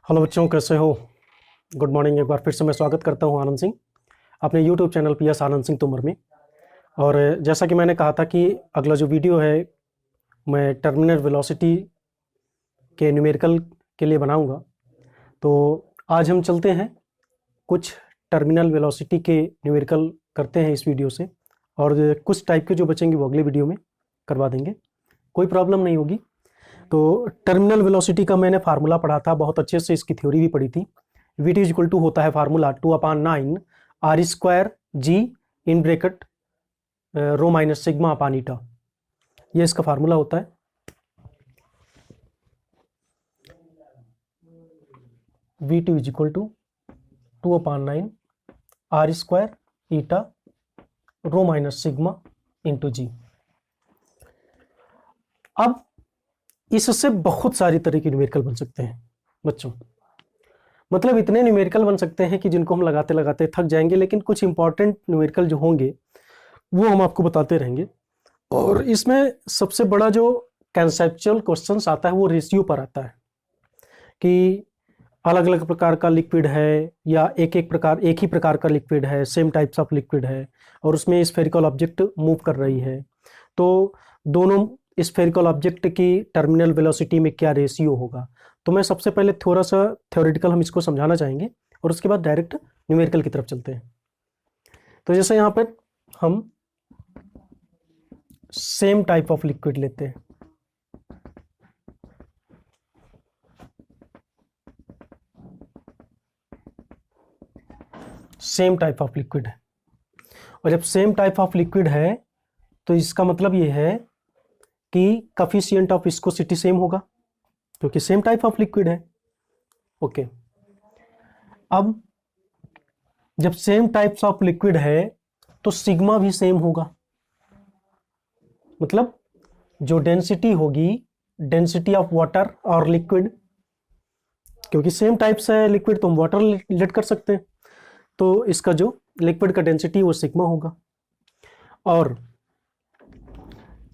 Hello बच्चों, कैसे हो? Good morning. एक बार फिर से मैं स्वागत करता हूं आनंद सिंह अपने YouTube channel PS Anand Singh Tomar में। और जैसा कि मैंने कहा था कि अगला जो वीडियो है मैं टर्मिनल वेलोसिटी के न्यूमेरिकल के लिए बनाऊंगा। तो आज हम चलते हैं, कुछ टर्मिनल वेलोसिटी के न्यूमेरिकल करते हैं इस वीडियो से, और कुछ टाइप के जो बचेंगे वो अगले वीडियो में करवा देंगे, कोई प्रॉब्लम नहीं होगी। तो टर्मिनल वेलोसिटी का मैंने फार्मूला पढ़ा था, बहुत अच्छे से इसकी थ्योरी भी पढ़ी थी। वी टी इक्वल टू होता है formula 2/9 R square G in bracket rho minus sigma upon eta, ये इसका फार्मूला होता है। V T equal to 2/9 R square eta rho minus sigma into G. अब इससे बहुत सारी तरह के न्यूमेरिकल बन सकते हैं बच्चों, मतलब इतने न्यूमेरिकल बन सकते हैं कि जिनको हम लगाते लगाते थक जाएंगे, लेकिन कुछ इंपॉर्टेंट न्यूमेरिकल जो होंगे वो हम आपको बताते रहेंगे। और इसमें सबसे बड़ा जो कंसेप्चुअल क्वेश्चंस आता है वो रेशियो पर आता है कि अलग अलग प्रकार का लिक्विड है या एक ही प्रकार का लिक्विड है, सेम टाइप्स ऑफ लिक्विड है, और उसमें स्फेरिकल ऑब्जेक्ट मूव कर रही है, तो दोनों स्फेरिकल ऑब्जेक्ट की टर्मिनल वेलोसिटी में क्या रेशियो होगा। तो मैं सबसे पहले थोड़ा सा थ्योरेटिकल हम इसको समझाना चाहेंगे और उसके बाद डायरेक्ट न्यूमेरिकल की तरफ चलते हैं। तो जैसे यहाँ पर हम सेम टाइप ऑफ लिक्विड लेते हैं, सेम टाइप ऑफ लिक्विड है, और जब सेम टाइप ऑफ लिक्विड है तो इसका मतलब ये है कि कोफिशिएंट ऑफ विस्कोसिटी सेम होगा, क्योंकि सेम टाइप ऑफ लिक्विड है। ओके, अब जब सेम टाइप्स ऑफ लिक्विड है तो सिग्मा भी सेम होगा, मतलब जो डेंसिटी होगी, डेंसिटी ऑफ वाटर और लिक्विड, क्योंकि सेम टाइप्स है लिक्विड तो हम वाटर लेट कर सकते हैं, तो इसका जो लिक्विड का डेंसिटी वो सिग्मा होगा। और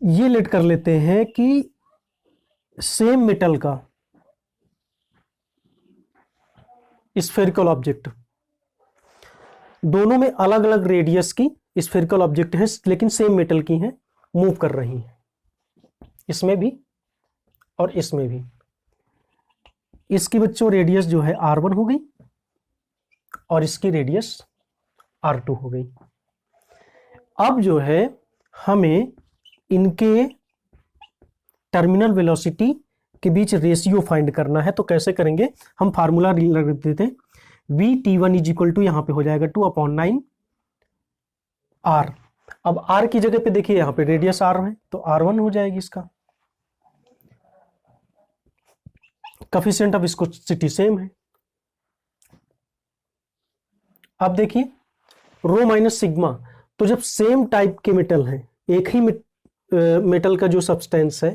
ये लेट कर लेते हैं कि सेम मेटल का स्फेरिकल ऑब्जेक्ट, दोनों में अलग अलग रेडियस की स्फेरिकल ऑब्जेक्ट है, लेकिन सेम मेटल की हैं, मूव कर रही हैं, इसमें भी और इसमें भी। इसकी बच्चों रेडियस जो है R1 हो गई और इसकी रेडियस R2 हो गई। अब जो है हमें इनके टर्मिनल वेलोसिटी के बीच रेशियो फाइंड करना है। तो कैसे करेंगे, हम फार्मूला रख देते हैं। V T one is equal to यहां पे हो जाएगा 2/9 आर। अब आर की जगह पे देखिए यहां पे रेडियस आर है तो R1 हो जाएगी इसका। कोफिशिएंट ऑफ विस्कोसिटी सेम है। अब देखिए रो माइनस सिग्मा, तो जब सेम टाइप के मेटल है, एक ही मेटल का जो सब्सटेंस है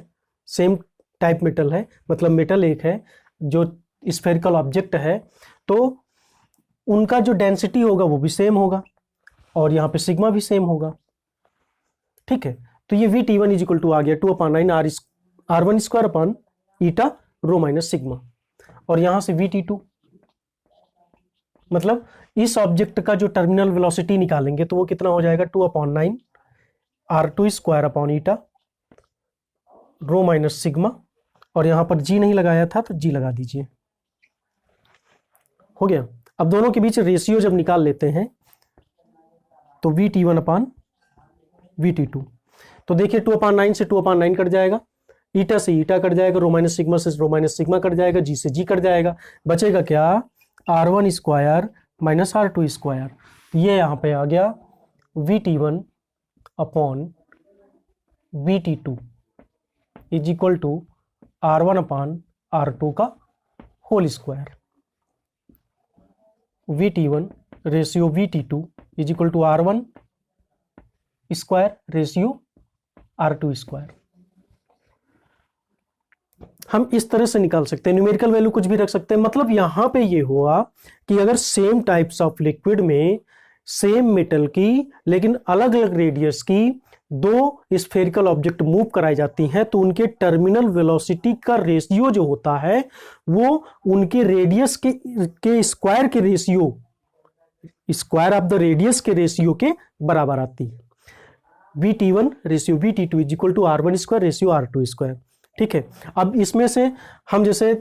सेम टाइप मेटल है, मतलब मेटल एक है, जो स्फेरिकल ऑब्जेक्ट है, तो उनका जो डेंसिटी होगा वो भी सेम होगा और यहां पे सिग्मा भी सेम होगा। ठीक है, तो ये V T one is equal to आ गया 2/9 R1 square upon eta rho minus sigma, और यहां से वी टी टू, मतलब इस ऑब्जेक्ट का जो टर्मिनल वेलोसिटी निकालेंगे तो वो कितना हो जाएगा 2/9 R2 square upon eta rho minus sigma, और यहां पर जी नहीं लगाया था तो जी लगा दीजिए, हो गया। अब दोनों के बीच रेशियो जब निकाल लेते हैं तो V T one upon V T two, तो देखिए 2/9 से 2/9 कट जाएगा, ईटा से ईटा कट जाएगा, रो माइनस सिग्मा से रो माइनस सिग्मा कट जाएगा, जी से जी कट जाएगा, बचेगा क्या R1 square minus R2 square. ये यहां पे आ गया V T one upon V T two is equal to R1 upon R2 का whole square. V T one ratio V T two is equal to R1 square ratio R2 square. हम इस तरह से निकाल सकते हैं, न्यूमेरिकल वैल्यू कुछ भी रख सकते हैं। मतलब यहां पे ये हुआ कि अगर सेम टाइप्स ऑफ लिक्विड में सेम मेटल की लेकिन अलग अलग रेडियस की दो स्फेरिकल ऑब्जेक्ट मूव कराई जाती हैं तो उनके टर्मिनल वेलोसिटी का रेशियो जो होता है वो उनके रेडियस के स्क्वायर के ratio, square of the radius के रेशियो के बराबर आती है। VT1 ratio VT2 is equal to R1 square ratio R2 square. ठीक है, अब इसमें से हम जैसे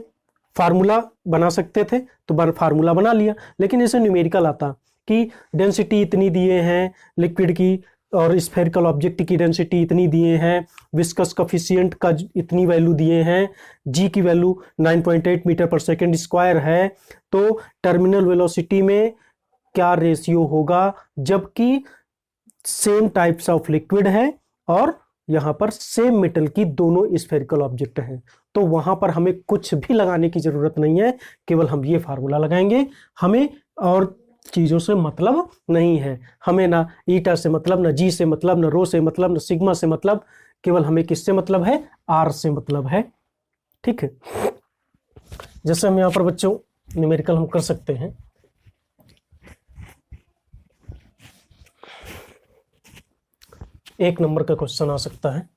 फार्मूला बना सकते थे तो फार्मूला बना लिया, लेकिन जैसे न्यूमेरिकल आता कि डेंसिटी इतनी दिए हैं लिक्विड की और स्फेरिकल ऑब्जेक्ट की डेंसिटी इतनी दिए हैं, विस्कस कोफिशिएंट का इतनी वैल्यू दिए हैं, जी की वैल्यू 9.8 मीटर पर सेकेंड स्क्वायर है, तो टर्मिनल वेलोसिटी में क्या रेशियो होगा, जबकि सेम टाइप्स ऑफ लिक्विड है और यहां पर सेम मेटल की दोनों स्फेरिकल ऑब्जेक्ट हैं, तो वहां पर हमें कुछ भी लगाने की जरूरत नहीं है, केवल हम ये फार्मूला लगाएंगे। हमें और चीजों से मतलब नहीं है, हमें ना ईटा से मतलब, ना जी से मतलब, ना रो से मतलब, ना सिग्मा से मतलब, केवल हमें किससे मतलब है, आर से मतलब है। ठीक है, जैसे हम यहां पर बच्चों न्यूमेरिकल हम कर सकते हैं। एक नंबर का क्वेश्चन आ सकता है,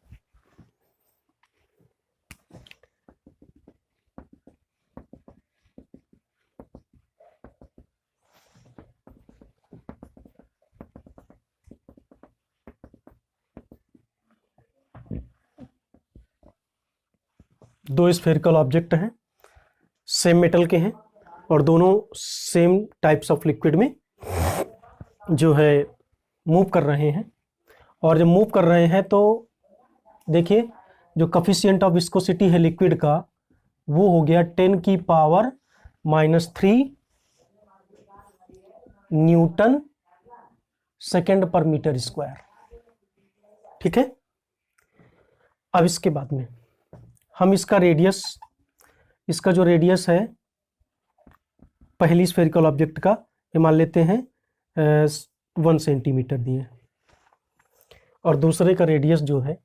दो स्फेरिकल ऑब्जेक्ट हैं, सेम मेटल के हैं और दोनों सेम टाइप्स ऑफ लिक्विड में जो है मूव कर रहे हैं, और जब मूव कर रहे हैं तो देखिए जो कफिशिएंट ऑफ विस्कोसिटी है लिक्विड का वो हो गया 10 की पावर -3 न्यूटन सेकेंड पर मीटर स्क्वायर। ठीक है, अब इसके बाद में हम इसका रेडियस, इसका जो रेडियस है पहली स्फेरिकल ऑब्जेक्ट का ये मान लेते हैं 1 सेंटीमीटर दिए, और दूसरे का रेडियस जो है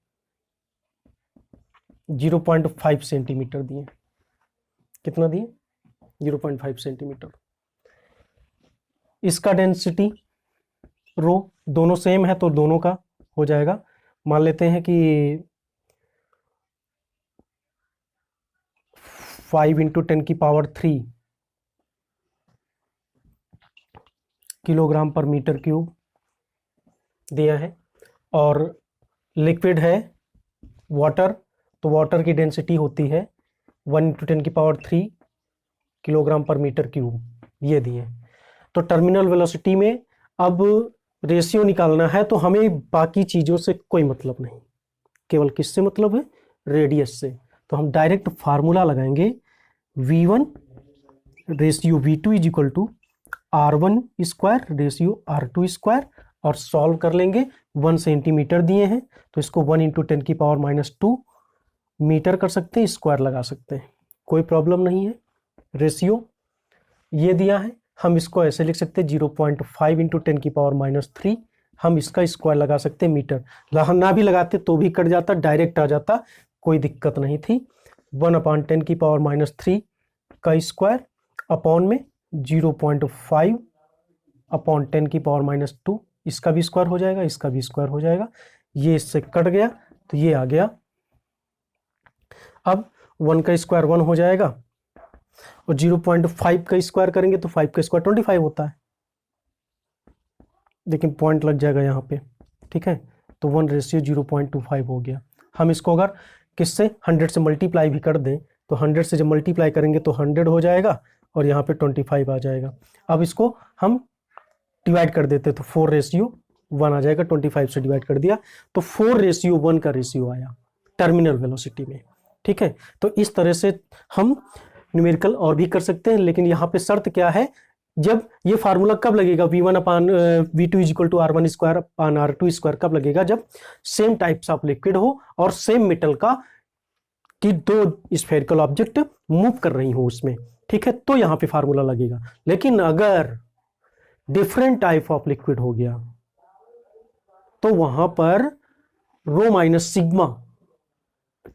0.5 सेंटीमीटर दिए। कितना दिए, 0.5 सेंटीमीटर। इसका डेंसिटी रो दोनों सेम है तो दोनों का हो जाएगा, मान लेते हैं कि 5 × 10⁻³ किलोग्राम पर मीटर क्यूब दिया है, और लिक्विड है वाटर, तो वाटर की डेंसिटी होती है 1 × 10⁻³ किलोग्राम पर मीटर क्यूब, ये दिए। तो टर्मिनल वेलोसिटी में अब रेशियो निकालना है, तो हमें बाकी चीज़ों से कोई मतलब नहीं, केवल किससे मतलब है, रेडियस से। तो हम डायरेक्ट फार्मूला लगाएंगे V1 ratio V2 is equal to R1 square ratio R2 square, और सॉल्व कर लेंगे। 1 सेंटीमीटर दिए हैं तो इसको 1 × 10⁻² मीटर कर सकते हैं, स्क्वायर लगा सकते हैं, कोई प्रॉब्लम नहीं है। रेशियो ये दिया है, हम इसको ऐसे लिख सकते हैं 0.5 × 10⁻³ हम इसका स्क्वायर लगा सकते हैं मीटर, ना भी लगाते तो भी कट जाता, डायरेक्ट आ जाता, कोई दिक्कत नहीं थी। 1/10⁻³ का स्क्वायर अपॉन में 0.5/10⁻², इसका भी स्क्वायर हो जाएगा, इसका भी स्क्वायर हो जाएगा, ये इससे कट गया तो ये आ गया। अब 1 का स्क्वायर 1 हो जाएगा और 0.5 का स्क्वायर करेंगे तो 5 का स्क्वायर 25 होता है, लेकिन पॉइंट लग जाएगा यहाँ पे। ठीक है, तो 1 रेशियो 0.25 हो गया। हम इसको अगर किससे 100 से मल्टीप्लाई भी कर दें तो 100 से जब मल्टीप्लाई करेंगे तो 100 हो जाएगा और यहाँ पे 25 आ जाएगा। अब इसको हम डिवाइड कर देते तो 4:1 आ जाएगा, 25 से डिवाइड कर दिया तो 4:1 का रेशियो आया टर्मिनल वेलोसिटी में। ठीक है, तो इस तरह से हम न्यूमेरिकल और भी कर सकते हैं, लेकिन यहाँ पे शर्त क्या है, जब ये फार्मूला कब लगेगा V1/V2 is equal to R1 square upon R2 square कब लगेगा, जब सेम टाइप्स ऑफ लिक्विड हो और सेम मेटल का कि दो स्फेरिकल ऑब्जेक्ट मूव कर रही हो उसमें। ठीक है, तो यहाँ पे फार्मूला लगेगा। लेकिन अगर डिफरेंट टाइप ऑफ लिक्विड हो गया तो वहां पर रो माइनस सिग्मा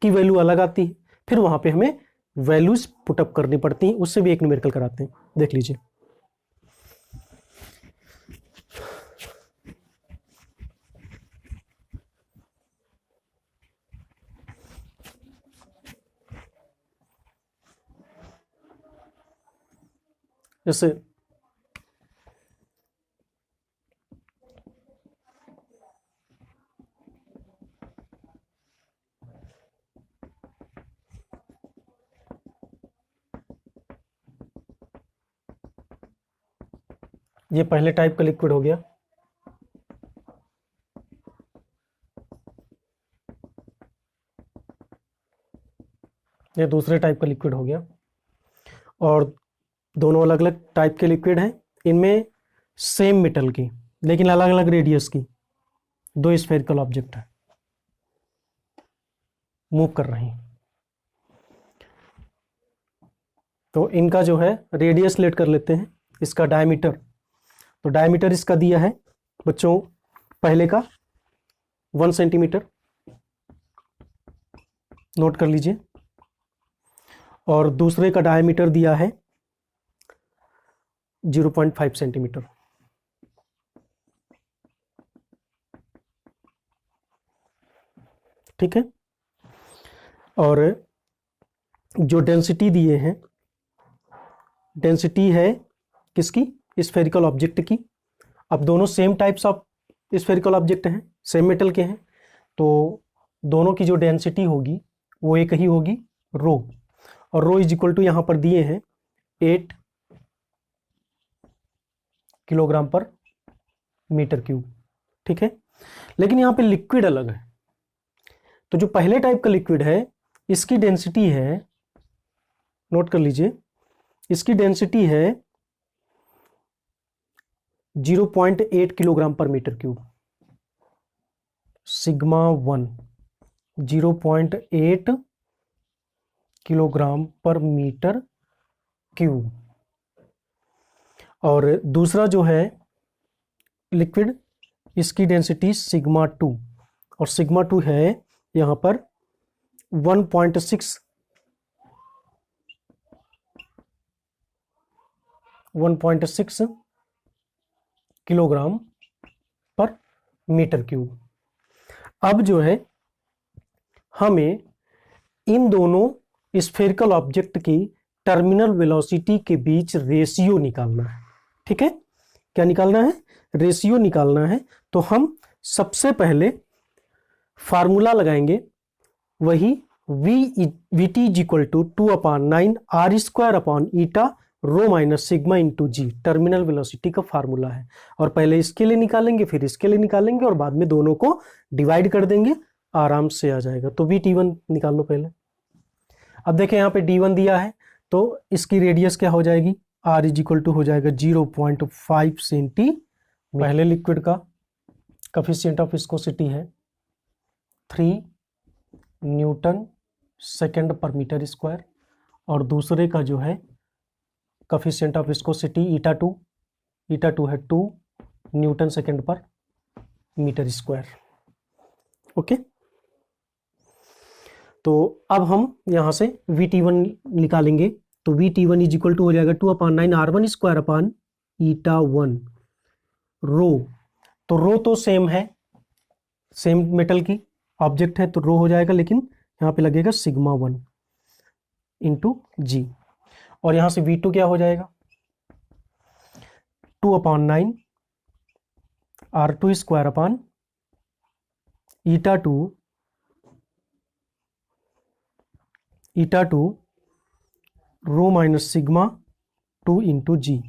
की वैल्यू अलग आती है, फिर वहां पे हमें वैल्यूज पुटअप करनी पड़ती हैं, उससे भी एक न्यूमेरिकल कराते हैं, देख लीजिए। जैसे ये पहले टाइप का लिक्विड हो गया, ये दूसरे टाइप का लिक्विड हो गया, और दोनों अलग अलग टाइप के लिक्विड हैं। इनमें सेम मेटल की लेकिन अलग अलग रेडियस की दो स्फेरिकल ऑब्जेक्ट है, मूव कर रही हैं। तो इनका जो है रेडियस लेट कर लेते हैं, इसका डायमीटर। तो डायमीटर इसका दिया है बच्चों, पहले का 1 सेंटीमीटर, नोट कर लीजिए, और दूसरे का डायमीटर दिया है 0.5 सेंटीमीटर। ठीक है, और जो डेंसिटी दिए हैं, डेंसिटी है किसकी, स्फेरिकल ऑब्जेक्ट की। अब दोनों same types of spherical object हैं, सेम मेटल के हैं, तो दोनों की जो डेंसिटी होगी वो एक ही होगी, रो। और रो इज इक्वल टू यहां पर दिए हैं 8 किलोग्राम पर मीटर क्यूब। ठीक है, लेकिन यहां पे लिक्विड अलग है। तो जो पहले टाइप का लिक्विड है इसकी डेंसिटी है, नोट कर लीजिए, इसकी डेंसिटी है 0.8 किलोग्राम पर मीटर क्यूब, सिग्मा 1 0.8 किलोग्राम पर मीटर क्यूब। और दूसरा जो है लिक्विड, इसकी डेंसिटी सिग्मा 2, और सिग्मा 2 है यहां पर 1.6 किलोग्राम पर मीटर क्यूब। अब जो है हमें इन दोनों स्फेरिकल ऑब्जेक्ट की टर्मिनल वेलोसिटी के बीच रेशियो निकालना है। ठीक है, क्या निकालना है, रेशियो निकालना है। तो हम सबसे पहले फार्मूला लगाएंगे, वही V T is equal to 2/9 R square upon eta rho minus sigma into g, terminal velocity का फार्मूला है। और पहले इसके लिए निकालेंगे, फिर इसके लिए निकालेंगे, और बाद में दोनों को डिवाइड कर देंगे, आराम से आ जाएगा। तो वी टी वन निकाल लो पहले। अब देखें यहाँ पे D1 दिया है, तो इसकी रेडियस क्या हो जाएगी, R इज इक्वल टू हो जाएगा 0.5 सेंटी। पहले लिक्विड का कोफिशिएंट ऑफ विस्कोसिटी है 3 न्यूटन सेकेंड पर मीटर स्क्वायर, और दूसरे का जो है कोफिशिएंट ऑफ विस्कोसिटी ईटा 2 है 2 न्यूटन सेकेंड पर मीटर स्क्वायर। ओके, तो अब हम यहां से VT1 निकालेंगे। तो VT1 इज इक्वल टू हो जाएगा 2/9 R1 स्क्वायर अपॉन ईटा 1 रो। तो रो तो सेम है, सेम मेटल की ऑब्जेक्ट है, तो रो हो जाएगा, लेकिन यहां पे लगेगा सिग्मा 1 इंटू जी। और यहां से V2 क्या हो जाएगा 2/9 R2 स्क्वायर अपॉन ईटा 2 रो माइनस सिग्मा 2 इंटू जी।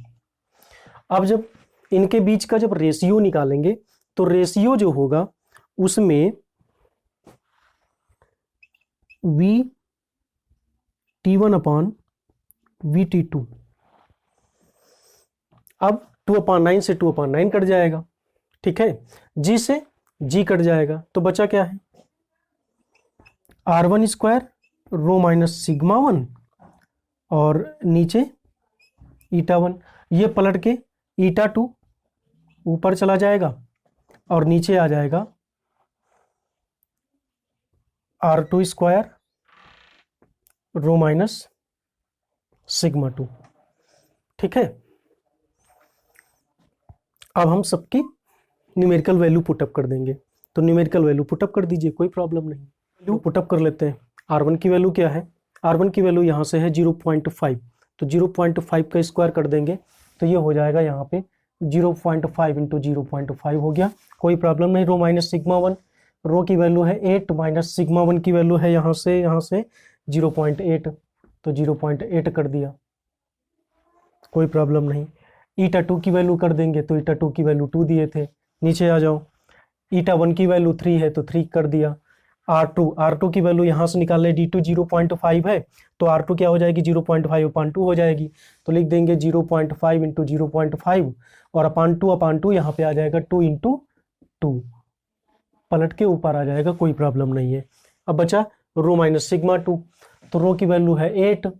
अब जब इनके बीच का जब रेशियो निकालेंगे, तो रेशियो जो होगा उसमें VT1 अपॉन VT2, अब 2/9 से 2/9 कट जाएगा। ठीक है, जी से जी कट जाएगा, तो बचा क्या है R1 square rho minus sigma 1, और नीचे ईटा 1। ये पलट के ईटा 2 ऊपर चला जाएगा, और नीचे आ जाएगा R2 square rho minus sigma 2। ठीक है, अब हम सबकी न्यूमेरिकल वैल्यू पुटअप कर देंगे। तो न्यूमेरिकल वैल्यू पुटअप कर दीजिए, कोई प्रॉब्लम नहीं। वैल्यू पुटअप कर लेते हैं। R1 की वैल्यू क्या है, R1 की वैल्यू यहां से है 0.5, तो 0.5 का स्क्वायर कर देंगे तो ये हो जाएगा यहाँ पे 0.5 इंटू 0.5 हो गया, कोई प्रॉब्लम नहीं। रो माइनस सिग्मा 1, रो की वैल्यू है 8 माइनस सिग्मा 1 की वैल्यू है यहाँ से 0.8, तो 0.8 कर दिया, कोई प्रॉब्लम नहीं। ईटा 2 की वैल्यू कर देंगे तो ईटा 2 की वैल्यू 2 दिए थे, नीचे आ जाओ। ईटा 1 की वैल्यू 3 है तो 3 कर दिया। R2 की वैल्यू यहाँ से निकाल ले, D2 0.5 है तो R2 क्या हो जाएगी 0.5/2 हो जाएगी, तो लिख देंगे 0.5 इंटू 0.5 और अपान टू यहाँ पे आ जाएगा 2 इंटू 2, पलट के ऊपर आ जाएगा, कोई प्रॉब्लम नहीं है। अब बचा रो माइनस सिग्मा 2, तो रो की वैल्यू है 8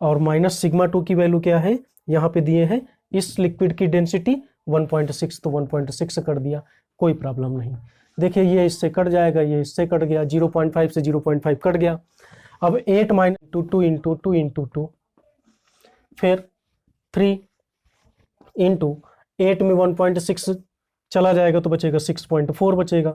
और माइनस सिग्मा 2 की वैल्यू क्या है, यहाँ पे दिए हैं इस लिक्विड की डेंसिटी 1.6, तो 1.6 कर दिया, कोई प्रॉब्लम नहीं। देखिए ये इससे कट जाएगा, ये इससे कट गया, 0.5 से 0.5 कट गया। अब 8 माइनस 2 इंटू 2 इंटू 2, फिर 3 इंटू 8 में 1.6 चला जाएगा तो बचेगा 6.4 बचेगा,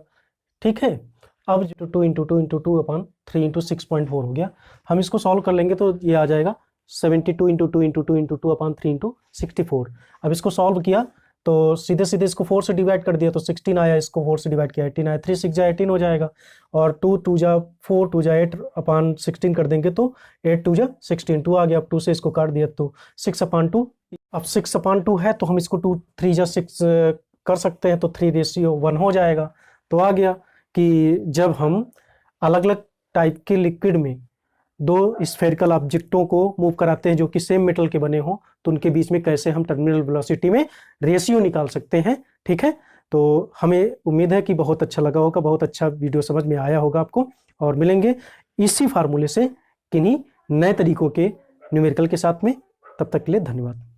ठीक है। अब 2 इंटू 2 इंटू 2 अपॉन 3 इंटू 6.4 हो गया। हम इसको सॉल्व कर लेंगे तो ये आ जाएगा 72 into 2 into 2 into 2 upon 3 into 64। अब इसको सॉल्व किया तो सीधे सीधे इसको 4 से डिवाइड कर दिया तो 16 आया, इसको 4 से डिवाइड किया 18 आया, 3 6 जा 18 हो जाएगा और 2 2 जा 4 2 जा 8 अपॉन 16 कर देंगे तो 8 2 जा 16, 2 आ गया। अब 2 से इसको काट दिया तो 6/2, अब 6/2 है तो हम इसको 2 3 जा 6 कर सकते हैं तो 3:1 हो जाएगा। तो आ गया कि जब हम अलग अलग टाइप के लिक्विड में दो स्फेरिकल ऑब्जेक्टों को मूव कराते हैं जो कि सेम मेटल के बने हों तो उनके बीच में कैसे हम टर्मिनल वेलोसिटी में रेशियो निकाल सकते हैं, ठीक है। तो हमें उम्मीद है कि बहुत अच्छा लगा होगा, बहुत अच्छा वीडियो समझ में आया होगा आपको, और मिलेंगे इसी फार्मूले से किन्हीं नए तरीकों के न्यूमेरिकल के साथ में। तब तक के लिए धन्यवाद।